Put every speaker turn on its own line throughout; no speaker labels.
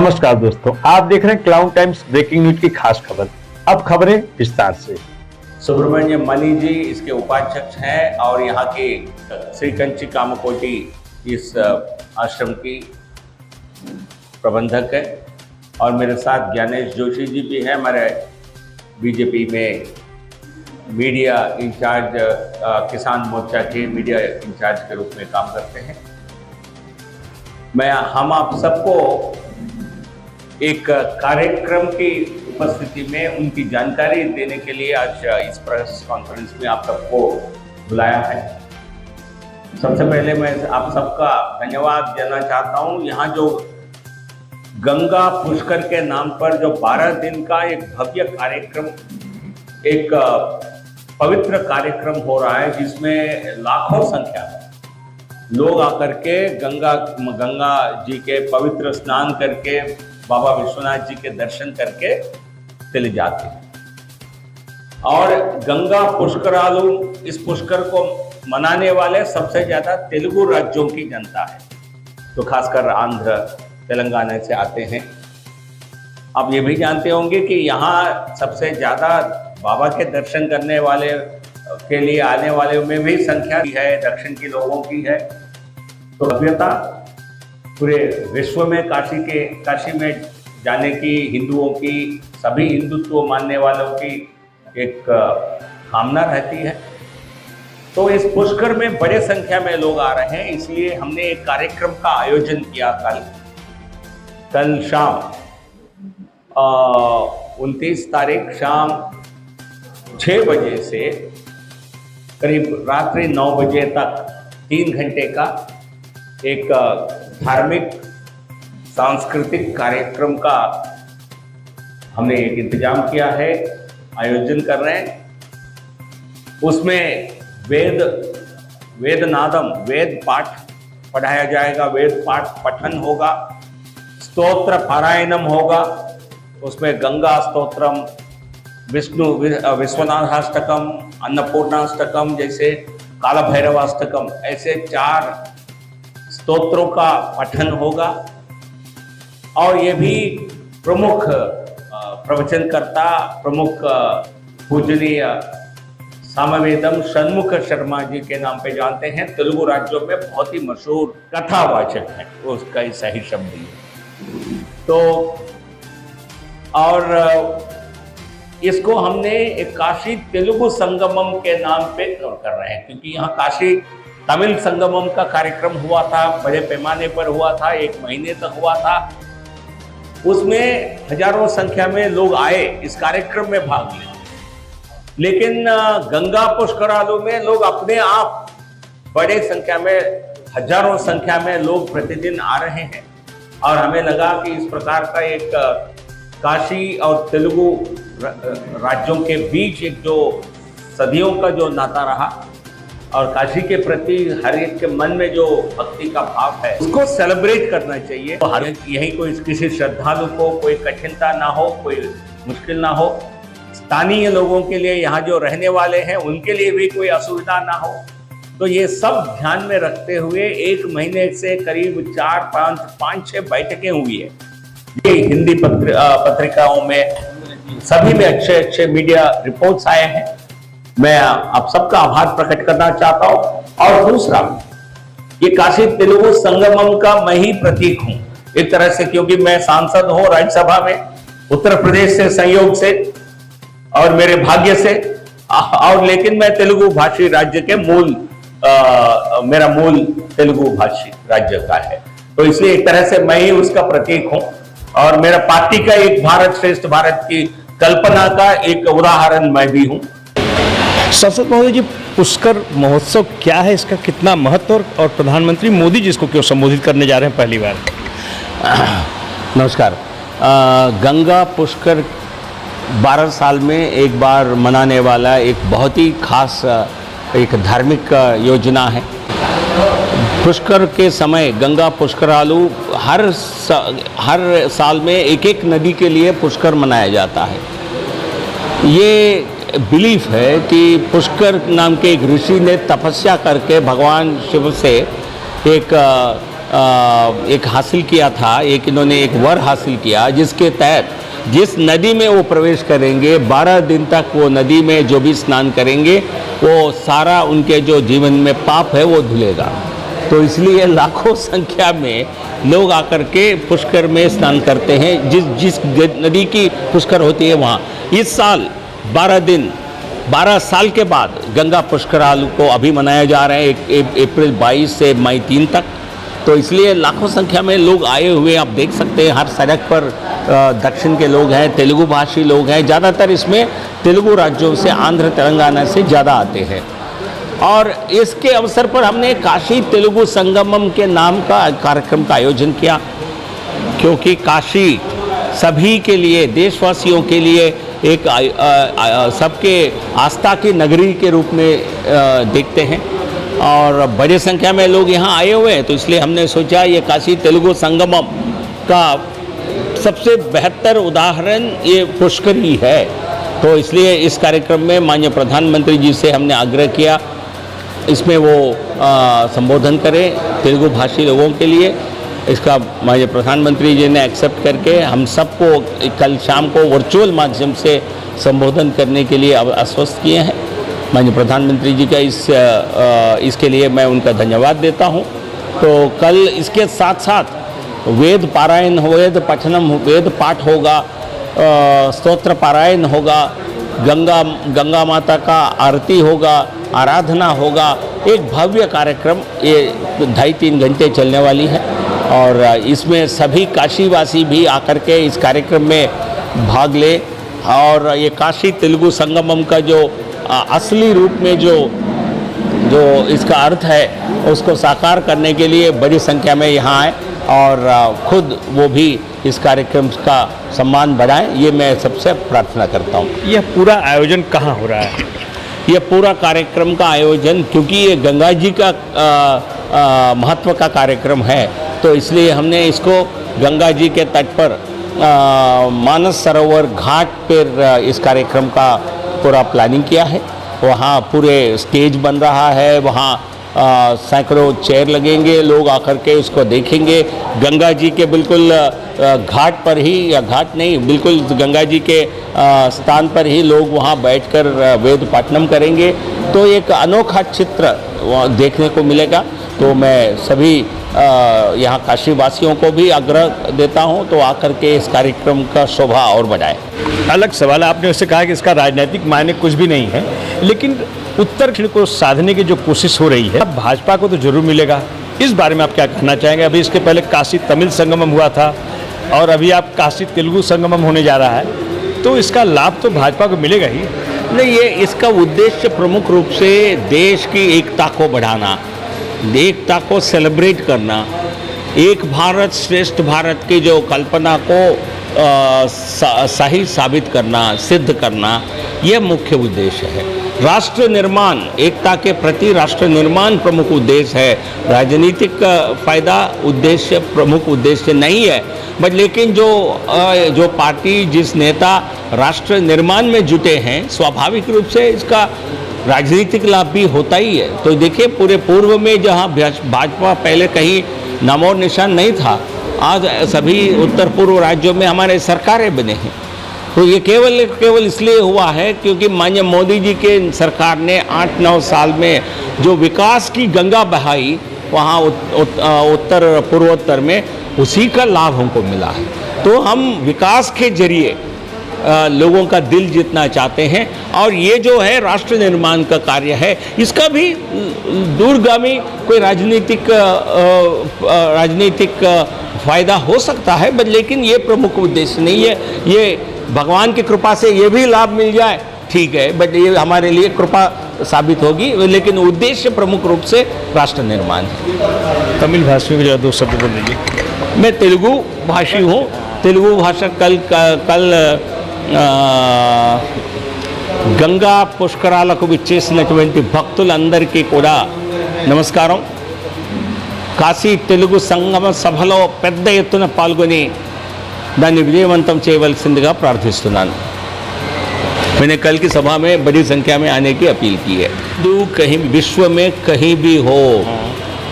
नमस्कार दोस्तों, आप देख रहे हैं क्लाउड टाइम्स ब्रेकिंग न्यूज की खास खबर। अब खबरें विस्तार से।
सुब्रमण्य मणि जी इसके उपाध्यक्ष हैं और यहाँ के श्री कंची कामकोटी इस आश्रम की प्रबंधक है और मेरे साथ ज्ञानेश जोशी जी भी हैं, हमारे बीजेपी में मीडिया इंचार्ज, किसान मोर्चा के मीडिया इंचार्ज के रूप में काम करते हैं। हम आप सबको एक कार्यक्रम की उपस्थिति में उनकी जानकारी देने के लिए आज इस प्रेस कॉन्फ्रेंस में आप सबको बुलाया है। सबसे पहले मैं आप सबका धन्यवाद देना चाहता हूं। यहाँ जो गंगा पुष्कर के नाम पर जो 12 दिन का एक भव्य कार्यक्रम, एक पवित्र कार्यक्रम हो रहा है, जिसमें लाखों संख्या में लोग आकर के गंगा जी के पवित्र स्नान करके बाबा विश्वनाथ जी के दर्शन करके चले जाते हैं। और गंगा पुष्करालु, इस पुष्कर को मनाने वाले सबसे ज्यादा तेलुगु राज्यों की जनता है, तो खासकर आंध्र तेलंगाना से आते हैं। आप ये भी जानते होंगे कि यहाँ सबसे ज्यादा बाबा के दर्शन करने वाले के लिए आने वाले में भी संख्या है, दक्षिण के लोगों की है। तो भव्यता पूरे विश्व में काशी में जाने की, हिंदुओं की, सभी हिंदुत्व मानने वालों की एक कामना रहती है। तो इस पुष्कर में बड़े संख्या में लोग आ रहे हैं, इसलिए हमने एक कार्यक्रम का आयोजन किया कल शाम 29 तारीख शाम 6 बजे से करीब रात्रि 9 बजे तक 3 घंटे का एक धार्मिक सांस्कृतिक कार्यक्रम का हमने एक इंतजाम किया है, आयोजन कर रहे हैं। उसमें वेद नादम, वेद पाठ पढ़ाया जाएगा, वेद पाठ पठन होगा, स्तोत्र पारायणम होगा। उसमें गंगा स्तोत्रम, विश्वनाथाष्टकम, अन्नपूर्णाष्टकम, जैसे काल भैरवाष्टकम, ऐसे 4 स्तोत्रों का पठन होगा। और ये भी प्रमुख प्रवचनकर्ता, प्रमुख पूजनीय सामवेदम षण्मुख शर्मा जी के नाम पे जानते हैं, तेलुगु राज्यों में बहुत ही मशहूर कथावाचक है, उसका ही सही शब्द है। तो और इसको हमने एक काशी तेलुगु संगमम के नाम पे कर रहे हैं, क्योंकि यहाँ काशी तमिल संगमम का कार्यक्रम हुआ था, बड़े पैमाने पर हुआ था, 1 महीने तक हुआ था। उसमें हजारों संख्या में लोग आए इस कार्यक्रम में भाग लेने, लेकिन गंगा पुष्करालु में लोग अपने आप बड़े संख्या में, हजारों संख्या में लोग प्रतिदिन आ रहे हैं। और हमें लगा कि इस प्रकार का एक काशी और तेलुगु राज्यों के बीच एक जो सदियों का जो नाता रहा और काशी के प्रति हर एक के मन में जो भक्ति का भाव है, उसको सेलिब्रेट करना चाहिए। तो हर यही कोई किसी श्रद्धालु को कोई कठिनता ना हो, कोई मुश्किल ना हो, स्थानीय लोगों के लिए, यहाँ जो रहने वाले हैं उनके लिए भी कोई असुविधा ना हो। तो ये सब ध्यान में रखते हुए 1 महीने से करीब 4-5-6 बैठकें हुई है। ये हिंदी पत्रिकाओं में, सभी में अच्छे मीडिया रिपोर्ट्स आए हैं। मैं आप सबका आभार प्रकट करना चाहता हूं। और दूसरा, ये काशी तेलुगु संगमम का मैं ही प्रतीक हूं एक तरह से, क्योंकि मैं सांसद हूं राज्यसभा में उत्तर प्रदेश से संयोग से और मेरे भाग्य से, और लेकिन मैं तेलुगु भाषी राज्य के मेरा मूल तेलुगु भाषी राज्य का है, तो इसलिए एक तरह से मैं ही उसका प्रतीक हूं। और मेरा पार्टी का एक भारत श्रेष्ठ भारत की कल्पना का एक उदाहरण मैं भी हूं।
सांसद महोदय जी, पुष्कर महोत्सव क्या है, इसका कितना महत्व, और प्रधानमंत्री मोदी जी इसको क्यों संबोधित करने जा रहे हैं पहली बार?
नमस्कार। गंगा पुष्कर 12 साल में एक बार मनाने वाला एक बहुत ही खास एक धार्मिक योजना है। पुष्कर के समय गंगा पुष्करालु हर साल में एक नदी के लिए पुष्कर मनाया जाता है। ये बिलीफ है कि पुष्कर नाम के एक ऋषि ने तपस्या करके भगवान शिव से एक एक हासिल किया था, एक इन्होंने एक वर हासिल किया जिसके तहत जिस नदी में वो प्रवेश करेंगे 12 दिन तक वो नदी में जो भी स्नान करेंगे वो सारा उनके जो जीवन में पाप है वो धुलेगा। तो इसलिए लाखों संख्या में लोग आकर के पुष्कर में स्नान करते हैं। जिस नदी की पुष्कर होती है वहाँ इस साल 12 साल के बाद गंगा पुष्कराल को अभी मनाया जा रहा है अप्रैल 22 से मई 3 तक। तो इसलिए लाखों संख्या में लोग आए हुए आप देख सकते हैं। हर सड़क पर दक्षिण के लोग हैं, तेलुगु भाषी लोग हैं, ज़्यादातर इसमें तेलुगु राज्यों से आंध्र तेलंगाना से ज़्यादा आते हैं। और इसके अवसर पर हमने काशी तेलुगु संगमम के नाम का कार्यक्रम का आयोजन किया, क्योंकि काशी सभी के लिए, देशवासियों के लिए एक सबके आस्था की नगरी के रूप में देखते हैं और बड़ी संख्या में लोग यहाँ आए हुए हैं। तो इसलिए हमने सोचा ये काशी तेलुगु संगमम का सबसे बेहतर उदाहरण ये पुष्कर ही है। तो इसलिए इस कार्यक्रम में माननीय प्रधानमंत्री जी से हमने आग्रह किया इसमें वो संबोधन करें तेलुगु भाषी लोगों के लिए। इसका माननीय प्रधानमंत्री जी ने एक्सेप्ट करके हम सबको कल शाम को वर्चुअल माध्यम से संबोधन करने के लिए आश्वस्त किए हैं। माननीय प्रधानमंत्री जी का इसके लिए मैं उनका धन्यवाद देता हूं। तो कल इसके साथ साथ वेद पारायण, वेद पठनम, वेद पाठ होगा, स्तोत्र पारायण होगा, गंगा माता का आरती होगा, आराधना होगा। एक भव्य कार्यक्रम ये 2.5-3 घंटे चलने वाली है और इसमें सभी काशीवासी भी आकर के इस कार्यक्रम में भाग ले और ये काशी तेलुगु संगमम का जो असली रूप में जो इसका अर्थ है उसको साकार करने के लिए बड़ी संख्या में यहाँ आए और खुद वो भी इस कार्यक्रम का सम्मान बढ़ाएं, ये मैं सबसे प्रार्थना करता हूँ।
यह पूरा आयोजन कहाँ हो रहा है?
यह पूरा कार्यक्रम का आयोजन, क्योंकि ये गंगा जी का महत्व का कार्यक्रम है, तो इसलिए हमने इसको गंगा जी के तट पर मानस सरोवर घाट पर इस कार्यक्रम का पूरा प्लानिंग किया है। वहाँ पूरे स्टेज बन रहा है, वहाँ सैकड़ों चेयर लगेंगे, लोग आकर के उसको देखेंगे। गंगा जी के बिल्कुल घाट पर ही, या घाट नहीं, बिल्कुल गंगा जी के स्थान पर ही लोग वहाँ बैठकर वेद पाठनम करेंगे। तो एक अनोखा चित्र देखने को मिलेगा। तो मैं सभी यहाँ काशी वासियों को भी आग्रह देता हूँ तो आकर के इस कार्यक्रम का शोभा और बढ़ाए।
अलग सवाल है, आपने उससे कहा कि इसका राजनीतिक मायने कुछ भी नहीं है, लेकिन उत्तराखंड को साधने की जो कोशिश हो रही है अब भाजपा को तो जरूर मिलेगा। इस बारे में आप क्या कहना चाहेंगे? अभी इसके पहले काशी तमिल संगमम हुआ था और अभी आप काशी तेलुगु संगमम होने जा रहा है, तो इसका लाभ तो भाजपा को मिलेगा ही।
नहीं, ये इसका उद्देश्य प्रमुख रूप से देश की एकता को बढ़ाना, एकता को सेलिब्रेट करना, एक भारत श्रेष्ठ भारत की जो कल्पना को सही साबित करना, सिद्ध करना, यह मुख्य उद्देश्य है। राष्ट्र निर्माण, एकता के प्रति राष्ट्र निर्माण प्रमुख उद्देश्य है। राजनीतिक फायदा उद्देश्य प्रमुख उद्देश्य नहीं है, बट लेकिन जो पार्टी, जिस नेता राष्ट्र निर्माण में जुटे हैं, स्वाभाविक रूप से इसका राजनीतिक लाभ भी होता ही है। तो देखिए, पूरे पूर्व में जहां भाजपा पहले कहीं नामो और निशान नहीं था, आज सभी उत्तर पूर्व राज्यों में हमारे सरकारें बने हैं। तो ये केवल इसलिए हुआ है क्योंकि माननीय मोदी जी के सरकार ने 8-9 साल में जो विकास की गंगा बहाई वहाँ उत्तर पूर्वोत्तर में, उसी का लाभ हमको मिला है। तो हम विकास के जरिए लोगों का दिल जीतना चाहते हैं और ये जो है राष्ट्र निर्माण का कार्य है, इसका भी दूरगामी कोई राजनीतिक फायदा हो सकता है, बट लेकिन ये प्रमुख उद्देश्य नहीं है। ये भगवान की कृपा से ये भी लाभ मिल जाए, ठीक है, बट ये हमारे लिए कृपा साबित होगी, लेकिन उद्देश्य प्रमुख रूप से राष्ट्र निर्माण है।
तमिल भाषियों के जो 2 शब्द बोल दीजिए।
मैं तेलुगु भाषी हूँ। तेलुगु भाषा कल గంగా పుష్కరాలకు విచ్చేసినటువంటి భక్తులందరికీ కూడా నమస్కారం. కాశీ తెలుగు సంగమ సభలో పెద్ద ఎత్తున పాల్గొని దాన్ని విజయవంతం చేయవలసిందిగా ప్రార్థిస్తున్నాను. मैंने कल की सभा में बड़ी संख्या में आने की अपील की है। कहीं विश्व में कहीं भी हो,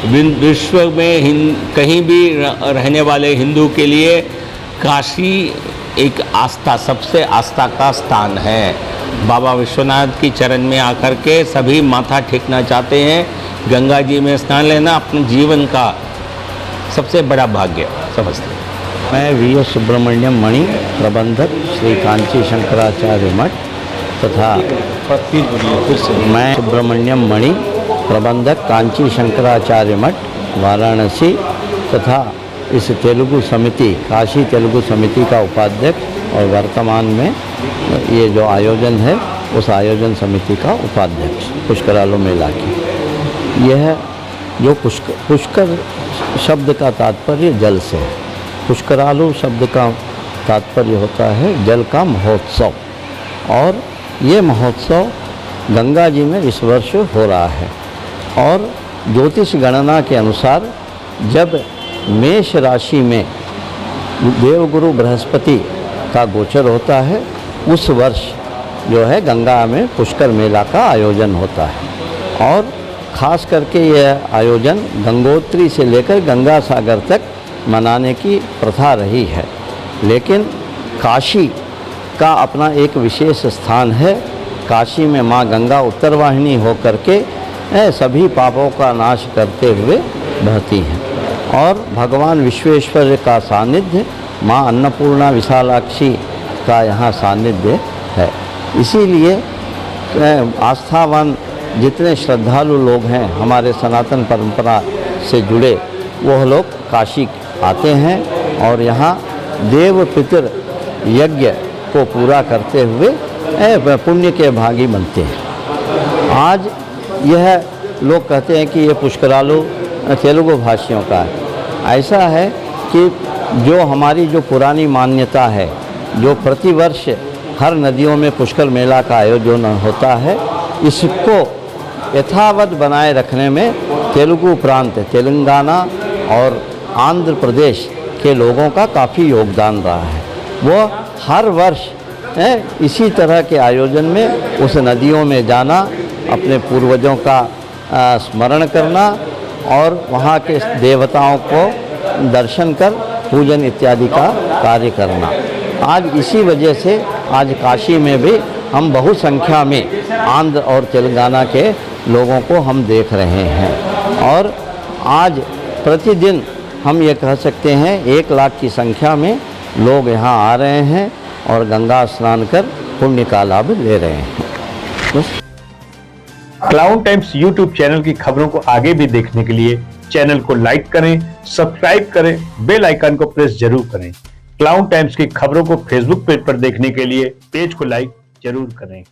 विश्व में कहीं भी रहने वाले हिंदू के लिए काशी एक आस्था, सबसे आस्था का स्थान है। बाबा विश्वनाथ की चरण में आकर के सभी माथा टेकना चाहते हैं। गंगा जी में स्नान लेना अपने जीवन का सबसे बड़ा भाग्य समझते हैं।
मैं वी.एस. सुब्रमण्यम मणि, प्रबंधक श्री कांची शंकराचार्य मठ तथा मैं सुब्रमण्यम मणि, प्रबंधक कांची शंकराचार्य मठ वाराणसी तथा इस तेलुगु समिति, काशी तेलुगु समिति का उपाध्यक्ष और वर्तमान में ये जो आयोजन है उस आयोजन समिति का उपाध्यक्ष पुष्करालु मेला की। यह जो पुष्कर शब्द का तात्पर्य जल से है। पुष्करालु शब्द का तात्पर्य होता है जल का महोत्सव, और ये महोत्सव गंगा जी में इस वर्ष हो रहा है। और ज्योतिष गणना के अनुसार जब मेष राशि में देवगुरु बृहस्पति का गोचर होता है उस वर्ष जो है गंगा में पुष्कर मेला का आयोजन होता है। और ख़ास करके यह आयोजन गंगोत्री से लेकर गंगा सागर तक मनाने की प्रथा रही है, लेकिन काशी का अपना एक विशेष स्थान है। काशी में माँ गंगा उत्तरवाहिनी होकर के सभी पापों का नाश करते हुए बहती हैं, और भगवान विश्वेश्वर का सानिध्य, माँ अन्नपूर्णा विशालाक्षी का यहाँ सानिध्य है। इसीलिए आस्थावान जितने श्रद्धालु लोग हैं हमारे सनातन परंपरा से जुड़े, वह लोग काशी आते हैं और यहाँ देव पितर यज्ञ को पूरा करते हुए पुण्य के भागी बनते हैं। आज यह लोग कहते हैं कि ये पुष्करालु तेलुगु भाषियों का है। ऐसा है कि जो हमारी जो पुरानी मान्यता है, जो प्रतिवर्ष हर नदियों में पुष्कर मेला का आयोजन होता है, इसको यथावत बनाए रखने में तेलुगु प्रांत, तेलंगाना और आंध्र प्रदेश के लोगों का काफ़ी योगदान रहा है। वो हर वर्ष इसी तरह के आयोजन में उस नदियों में जाना, अपने पूर्वजों का स्मरण करना और वहाँ के देवताओं को दर्शन कर पूजन इत्यादि का कार्य करना। आज इसी वजह से आज काशी में भी हम बहुत संख्या में आंध्र और तेलंगाना के लोगों को हम देख रहे हैं, और आज प्रतिदिन हम ये कह सकते हैं 1 लाख की संख्या में लोग यहाँ आ रहे हैं और गंगा स्नान कर पुण्य का लाभ ले रहे हैं। बस।
क्लाउड टाइम्स यूट्यूब चैनल की खबरों को आगे भी देखने के लिए चैनल को लाइक करें, सब्सक्राइब करें, बेल आइकन को प्रेस जरूर करें। क्लाउड टाइम्स की खबरों को फेसबुक पेज पर देखने के लिए पेज को लाइक जरूर करें।